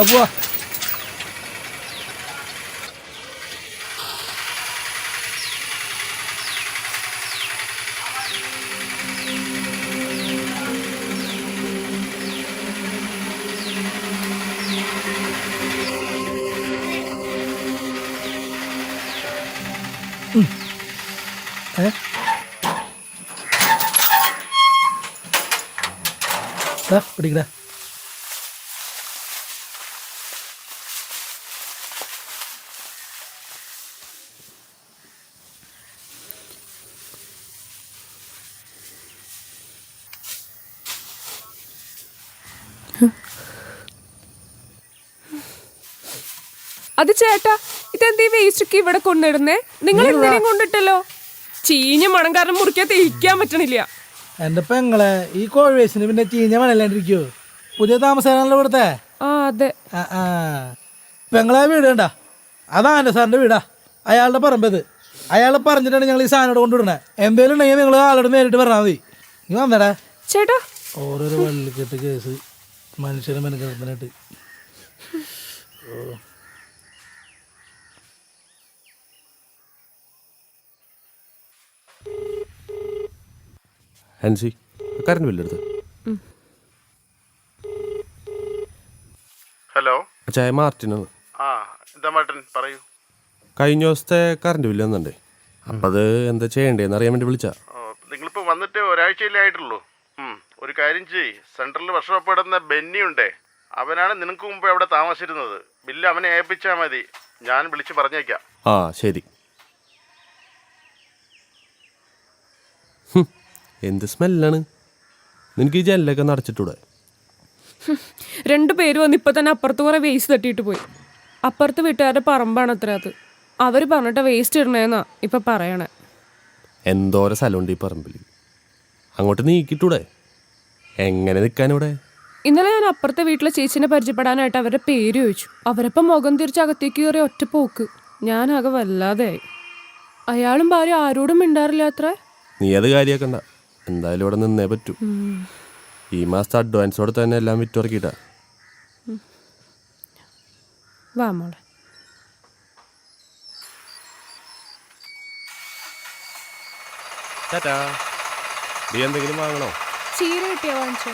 പോവാ. പിടിക്കടാ. അത് ചേട്ടാ, ഇതെന്തീ വേസ്റ്റ് ഇവിടെ കൊണ്ടിടുന്നേ? നിങ്ങൾ എന്തിനും കൊണ്ടിട്ടല്ലോ. ചീഞ്ഞ മണം കാരണം മുറിക്കാത്ത ഇരിക്കാൻ പറ്റണില്ല. എന്റെ പെങ്ങളെ, ഈ കോഴി വേസ്റ്റിന് പിന്നെ ചീഞ്ഞ മണല്ലാണ്ടിരിക്കോ? പുതിയ താമസമാണല്ലോ ഇവിടുത്തെ. അതെ. പെങ്ങളെ വീട് കണ്ട, അതാ എൻ്റെ സാറിന്റെ വീടാ. അയാളുടെ പറമ്പത്. അയാൾ പറഞ്ഞിട്ടാണ് ഞങ്ങൾ ഈ സാധനം ഇവിടെ കൊണ്ടുവിടണേ. എന്തേലും ഉണ്ടെങ്കിൽ നിങ്ങൾ ആളോട് നേരിട്ട് പറഞ്ഞാൽ മതി. നീ വന്നടാ ചേട്ടാ. ഓരോരോ വള്ളിക്കെട്ട് കേസ് മനുഷ്യരെ മെനക്കെടുത്തിനായിട്ട്. ഹൻസി, കറണ്ട് ബില്ലെടുത്ത്. ഹലോ, ചായ മാർട്ടിനാണ്. എന്താ മാർട്ടിൻ, പറയൂ. കഴിഞ്ഞ ദിവസത്തെ കറണ്ട് ബില്ല് വന്നിട്ടേ, അപ്പം അത് എന്താ ചെയ്യണ്ടേന്ന് അറിയാൻ വേണ്ടി വിളിച്ചാ. നിങ്ങളിപ്പോൾ വന്നിട്ട് ഒരാഴ്ചയിലേ ആയിട്ടുള്ളൂ. ഒരു കാര്യം ചെയ്യ്, സെൻട്രലിൽ വർക്ക്ഷോപ്പ് ഇടുന്ന ബെന്നി ഉണ്ടേ, അവനാണ് നിനക്ക് മുമ്പ് അവിടെ താമസിച്ചിരുന്നത്. ബില്ല് അവനെ ഏൽപ്പിച്ചാൽ മതി, ഞാൻ വിളിച്ച് പറഞ്ഞേക്കാം. ശരി. എന്ത് സ്മെല്ലാണ്. നിനക്ക് ഈ ജനലൊക്കെ നടച്ചിട്ടൂടെ? രണ്ടുപേരും വന്ന് ഇപ്പൊ തന്നെ അപ്പുറത്ത് കുറെ വേസ്റ്റ് തട്ടിയിട്ട് പോയി. അപ്പുറത്ത് വീട്ടുകാരുടെ പറമ്പാണ് അത്ര. അത് അവര് പറഞ്ഞിട്ട് വേസ്റ്റ് ഇടണേന്നാ ഇപ്പൊ പറയണേ. എന്തോരം സ്ഥലമുണ്ട് ഈ പറമ്പിൽ, അങ്ങോട്ട് നീക്കിട്ടൂടെ? എങ്ങനെ നിൽക്കാനിവിടെ? ഇന്നലെ ഞാൻ അപ്പുറത്തെ വീട്ടിലെ ചേച്ചിനെ പരിചയപ്പെടാനായിട്ട് അവരുടെ പേര് ചോദിച്ചു. അവരപ്പം മുഖം തിരിച്ച് അകത്തേക്ക് കയറി ഒറ്റ പോക്ക്. ഞാനാകെ വല്ലാതെയായി. അയാളും ഭാര്യ ആരോടും മിണ്ടാറില്ല അത്ര. നീ അത് കാര്യാക്കണ്ട, എന്തായാലും ഇവിടെ നിന്നേ പറ്റൂ. ഈ മാസത്തെ അഡ്വാൻസോടെ തന്നെ എല്ലാം വിറ്റുറക്കിട്ടാ. വാ മോളെ. നീ എന്തെങ്കിലും വാങ്ങണോ? ചീര കിട്ടിയാ വാങ്ങിച്ചോ.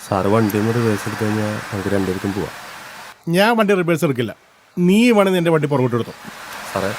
സാറ് വണ്ടി ഒന്ന് റിവേഴ്സ് എടുത്തു കഴിഞ്ഞാൽ നമുക്ക് രണ്ടുപേർക്കും പോവാം. ഞാൻ വണ്ടി റിവേഴ്സ് എടുക്കില്ല. നീ വേണമെങ്കിൽ എൻ്റെ വണ്ടി പുറകോട്ട് എടുത്തു. സാറേ,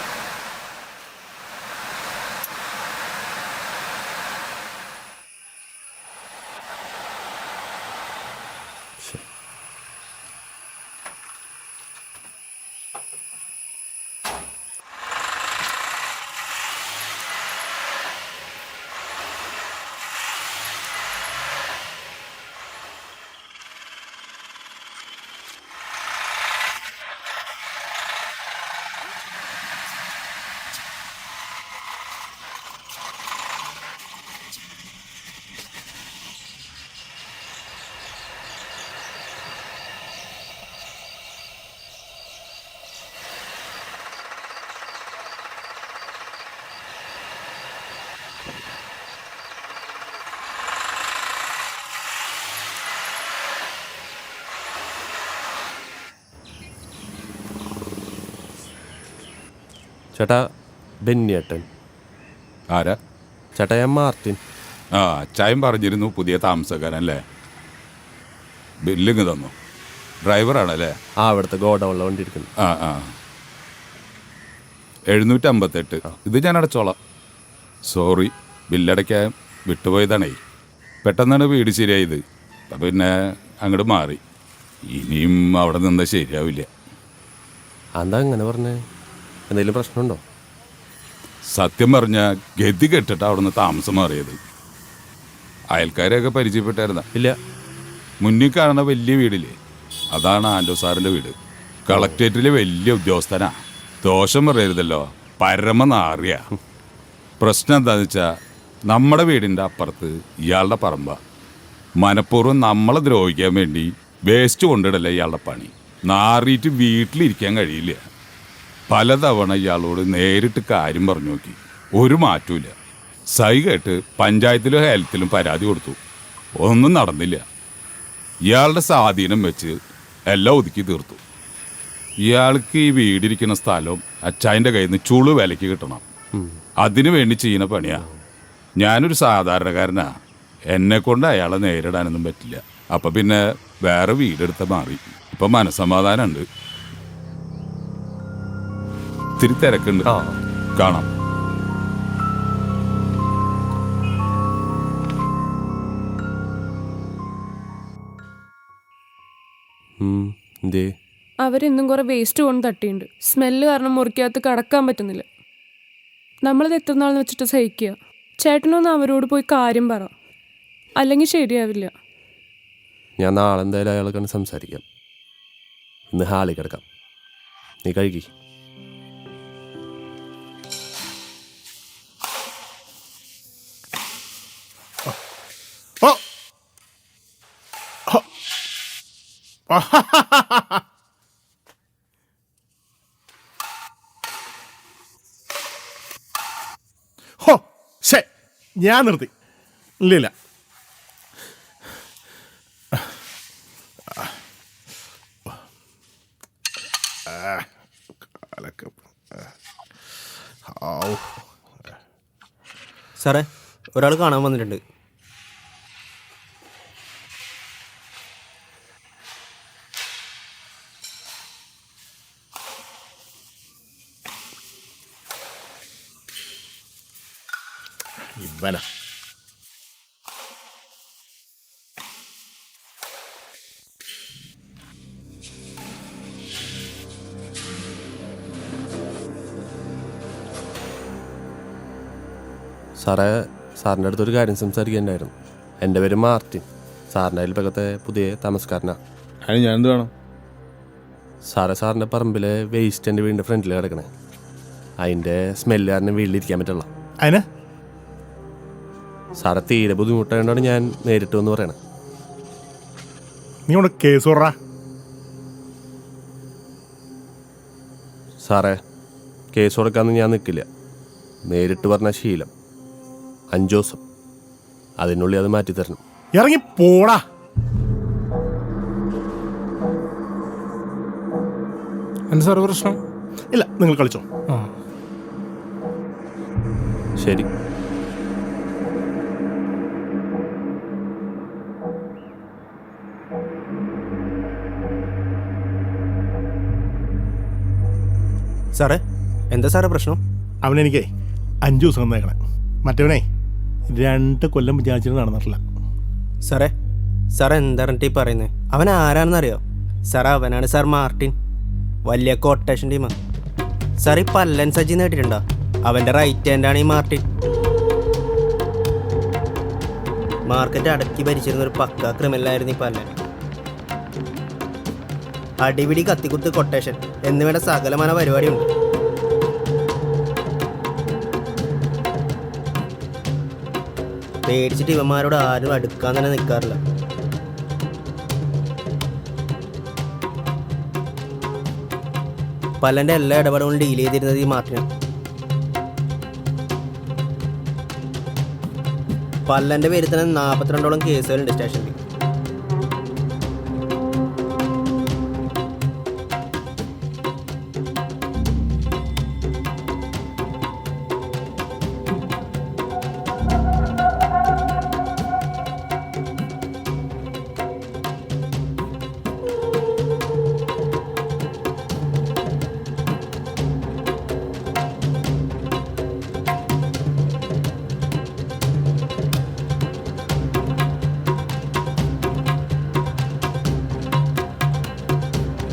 ചേട്ടാ ബെന്നിയേട്ടൻ. ആരാ? ചേട്ടാ ഞാൻ മാർട്ടിൻ. അച്ചായം പറഞ്ഞിരുന്നു പുതിയ താമസക്കാരനല്ലേ. ബില്ലിങ് തന്നു. ഡ്രൈവറാണല്ലേ? അവിടുത്തെ ഗോഡൗണിലെ വണ്ടി എടുക്കുന്നു. 758. ഇത് ഞാൻ അടച്ചോളാം. സോറി, ബില്ലടയ്ക്കാൻ വിട്ടുപോയതാണേ. പെട്ടെന്നാണ് വീട് ശരിയായത്. അപ്പം പിന്നെ അങ്ങോട്ട് മാറി. ഇനിയും അവിടെ നിന്ന് ശരിയാവില്ല. എന്താ അങ്ങനെ പറഞ്ഞേ? എന്തെങ്കിലും പ്രശ്നമുണ്ടോ? സത്യം പറഞ്ഞാൽ ഗതി കെട്ടിട്ട് അവിടെ നിന്ന് താമസം മാറിയത്. അയൽക്കാരെയൊക്കെ പരിചയപ്പെട്ടായിരുന്ന ഇല്ല. മുന്നിൽ കാണുന്ന വലിയ വീടില്ലേ, അതാണ് ആൻഡോ സാറിൻ്റെ വീട്. കളക്ടറേറ്റിലെ വലിയ ഉദ്യോഗസ്ഥനാ. ദോഷം പറയരുതല്ലോ, പരമനാറിയ. പ്രശ്നം എന്താണെന്ന് വെച്ചാൽ നമ്മുടെ വീടിൻ്റെ അപ്പുറത്ത് ഇയാളുടെ പറമ്പ. മനഃപൂർവ്വം നമ്മളെ ദ്രോഹിക്കാൻ വേണ്ടി വേസ്റ്റ് കൊണ്ടിടല്ല ഇയാളുടെ പണി. നാറിയിട്ട് വീട്ടിലിരിക്കാൻ കഴിയില്ല. പലതവണ ഇയാളോട് നേരിട്ട് കാര്യം പറഞ്ഞു നോക്കി, ഒരു മാറ്റമില്ല. സൈ കേട്ട് പഞ്ചായത്തിലും ഹെൽത്തിലും പരാതി കൊടുത്തു, ഒന്നും നടന്നില്ല. ഇയാളുടെ സ്വാധീനം വെച്ച് എല്ലാം ഒതുക്കി തീർത്തു. ഇയാൾക്ക് ഈ വീടിരിക്കുന്ന സ്ഥലം അച്ചായൻ്റെ കയ്യിൽ നിന്ന് ചുളു വിലയ്ക്ക് കിട്ടണം. അതിനു വേണ്ടി ചെയ്യുന്ന പണിയാ. ഞാനൊരു സാധാരണക്കാരനാ, എന്നെ കൊണ്ട് അയാളെ നേരിടാനൊന്നും പറ്റില്ല. അപ്പം പിന്നെ വേറെ വീടെടുത്ത് മാറി. ഇപ്പം മനസ്സമാധാനമുണ്ട്. ഇത്തിരി തിരക്കുണ്ട്. കാണാം. എന്തേ? അവരിന്നും കുറെ വേസ്റ്റ് കൊണ്ട് തട്ടിയുണ്ട്. സ്മെല്ല് കാരണം മുറിക്കകത്ത് കടക്കാൻ പറ്റുന്നില്ല. നമ്മളത് എത്ര നാളെന്ന് വെച്ചിട്ട് സഹിക്കുക. ചേട്ടനൊന്ന് അവരോട് പോയി കാര്യം പറ, അല്ലെങ്കിൽ ശരിയാവില്ല. ഞാൻ നാളെ എന്തായാലും അയാളെ കണ്ട് സംസാരിക്കാം. ഇന്ന് ഹാളിൽ കിടക്കാം. നീ കഴുകി. ഓ ഹോ ശേ, ഞാൻ നിർത്തി. ഇല്ല സാറേ, ഒരാൾ കാണാൻ വന്നിട്ടുണ്ട്. ഇവനാ. സാറേ, സാറിൻ്റെ അടുത്തൊരു കാര്യം സംസാരിക്കാനുണ്ടായിരുന്നു. എൻ്റെ പേര് മാർട്ടിൻ. സാറിൻ്റെ അയൽപ്പക്കത്തെ പുതിയ താമസക്കാരനാണ്. അതിന് ഞാൻ എന്ത് വേണം? സാറിൻ്റെ പറമ്പിലെ വേസ്റ്റ് എൻ്റെ വീടിൻ്റെ ഫ്രണ്ടിൽ കിടക്കണേ. അതിൻ്റെ സ്മെല്ല് കാരണം വീട്ടിലിരിക്കാൻ പറ്റില്ല. അതിന് സാറെ തീരെ ബുദ്ധിമുട്ടായതുകൊണ്ടാണ് ഞാൻ നേരിട്ട് വന്ന് പറയണത്. നീ ഇവിടെ കേസ് പറ. സാറേ, കേസ് കൊടുക്കാമെന്ന് ഞാൻ നിൽക്കില്ല. നേരിട്ട് പറഞ്ഞ ശീലം 5 ദിവസം, അതിനുള്ളിൽ അത് മാറ്റിത്തരണം. ഇറങ്ങി പോടാ. എന്താ സാറ് പ്രശ്നം? ഇല്ല, നിങ്ങൾ കളിച്ചോ. ശരി. സാറേ, എന്താ സാറേ പ്രശ്നം? അവനെനിക്കേ 5 ദിവസം തന്നേക്കണേ. മറ്റവനെ 2 കൊല്ലം വിചാരിച്ചിട്ട് നടന്നിട്ടില്ല. സാറേ, സാർ എന്താ പറയുന്നത്? അവൻ ആരാണെന്നറിയോ? സാർ അവനാണ് സാർ മാർട്ടിൻ. വലിയ കൊട്ടേഷൻ ടീമാണ്. സാർ ഈ പല്ലൻ സജി നേട്ടിട്ടുണ്ടോ? അവൻ്റെ റൈറ്റ് ഹാൻഡാണ് ഈ മാർട്ടിൻ. മാർക്കറ്റ് അടക്കി ഭരിച്ചിരുന്നൊരു പക്ക ക്രിമിനലായിരുന്നു ഈ പല്ലൻ. അടിപിടി, കത്തിക്കുത്ത്, കൊട്ടേഷൻ എന്നിവയുടെ സകലമാന പരിപാടിയുണ്ട്. പേടിച്ചിട്ട് ഇവന്മാരോട് ആരും അടുക്കാൻ തന്നെ നിൽക്കാറില്ല. പല്ലൻ്റെ എല്ലാ ഇടപാടുകളും ഡീൽ ചെയ്തിരുന്നത് ഈ മാർട്ടിനാണ്. പല്ലൻ്റെ പേരിൽ തന്നെ 42ഓളം കേസുകളുണ്ട് സ്റ്റേഷനിൽ.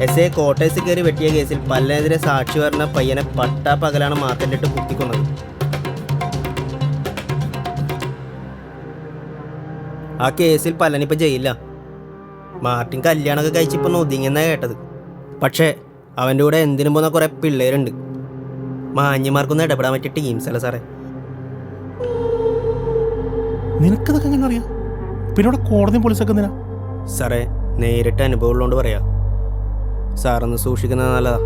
SA കോട്ടേഴ്സിൽ കയറി വെട്ടിയ കേസിൽ പല്ലനെതിരെ സാക്ഷി പറഞ്ഞ പയ്യനെ പട്ടാ പകലാണ് മാർക്കറ്റിലിട്ട് കുത്തിക്കൊന്നത്. ആ കേസിൽ പല്ലനിപ്പോൾ ജയിലില്ല. മാർട്ടിൻ കല്യാണമൊക്കെ കഴിച്ചിപ്പോൾ ഒതുങ്ങിയെന്നാണ് കേട്ടത്. പക്ഷേ അവൻ്റെ കൂടെ എന്തിനും പോകുന്ന കുറേ പിള്ളേരുണ്ട്. മാന്യന്മാർക്കൊന്നും ഇടപെടാൻ പറ്റിയ ടീംസ് അല്ല സാറേ. നിനക്കതൊക്കെ എങ്ങനെ അറിയാം? പിന്നെ ഇവിടെ കോടതിയും പോലീസൊക്കെ എന്തിനാ? സാറേ നേരിട്ട് അനുഭവം ഉള്ളതുകൊണ്ട് പറയാം. സാറൊന്ന് സൂക്ഷിക്കുന്നത് നല്ലതാ.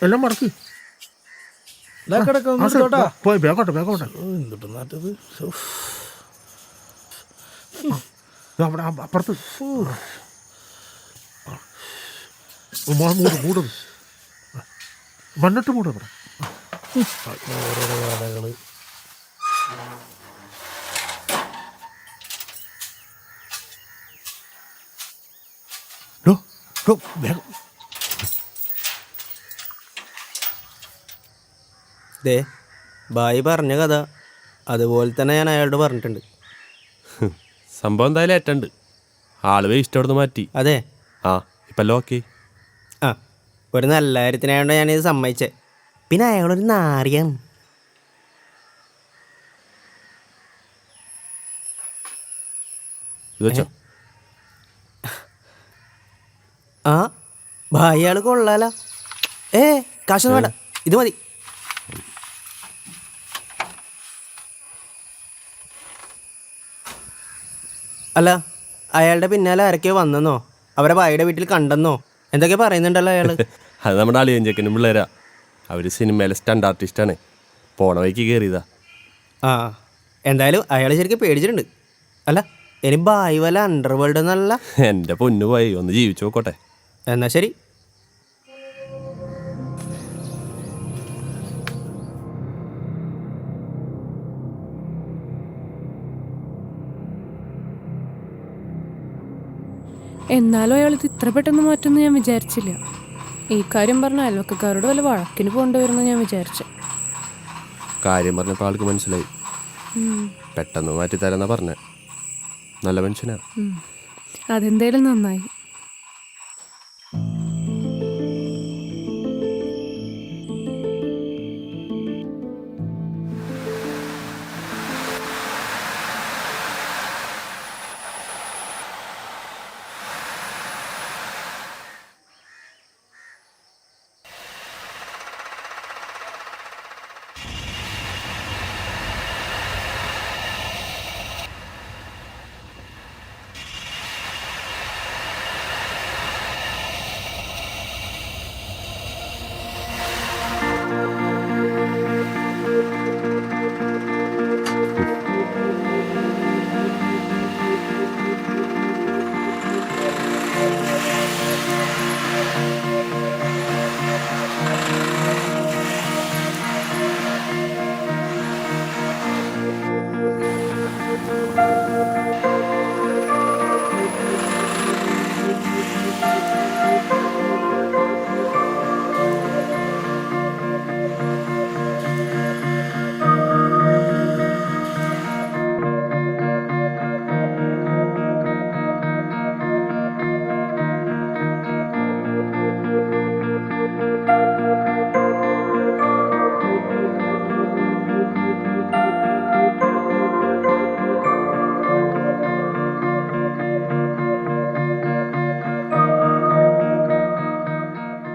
എല്ലാം മടക്കി പോയി വേഗോട്ടെ എന്തിട്ട് നാട്ടത് അവിടെ അപ്പുറത്ത് മൂടും മണ്ണിട്ട് മൂടും ഇവിടെ. ഓരോരോ കഥകള്. വേഗം ദേ ബായി പറഞ്ഞ കഥ അതുപോലെ തന്നെ ഞാൻ അയാളോട് പറഞ്ഞിട്ടുണ്ട്. സംഭവം എന്തായാലും ഏറ്റുണ്ട്. ആള് വേസ്റ്റ് അവിടുന്ന് മാറ്റി. അതെ ആ ഇപ്പം ഓക്കെ. ആ ഒരു നല്ല കാര്യത്തിനായോണ്ട് ഞാനിത് സമ്മതിച്ചേ. പിന്നെ അയാളൊരു നാറിയാണ്. ഇത് വെച്ചോ. ആ ബായി ആള് കൊള്ളാല. കാശൊന്നും വേണ്ട, ഇത് മതി. അല്ല അയാളുടെ പിന്നാലെ ആരൊക്കെയോ വന്നെന്നോ അവരെ ഭായിയുടെ വീട്ടിൽ കണ്ടെന്നോ എന്തൊക്കെ പറയുന്നുണ്ടല്ലോ അയാൾ. അത് നമ്മുടെ അളിയൻ ചെക്കനും പിള്ളേരാ. അവർ സിനിമയിലെ സ്റ്റണ്ട് ആർട്ടിസ്റ്റാണ്. പോണ വഴിക്ക് കയറിയതാ. ആ എന്തായാലും അയാൾ ശരിക്കും പേടിച്ചിട്ടുണ്ട്. അല്ല ഇനി ബായി വല്ല അണ്ടർവേൾഡ് എന്നല്ല. എൻ്റെ പൊന്നു പോയി ഒന്ന് ജീവിച്ചു നോക്കോട്ടെ. എന്നാ ശരി. എന്നാലും അയാൾ ഇത് ഇത്ര പെട്ടെന്ന് മാറ്റുമെന്ന് ഞാൻ വിചാരിച്ചില്ല. ഈ കാര്യം പറഞ്ഞ അയൽവക്കക്കാരോട് വല്ല വഴക്കിന് പോകേണ്ടി വരുമെന്ന് ഞാൻ വിചാരിച്ചു. കാര്യം പറഞ്ഞപ്പോൾ ആൾക്ക് മനസ്സിലായി. പെട്ടെന്ന് മാറ്റിത്തരാന്നാ പറഞ്ഞേ. നല്ല മനുഷ്യനാ. അതെന്തേലും നന്നായി.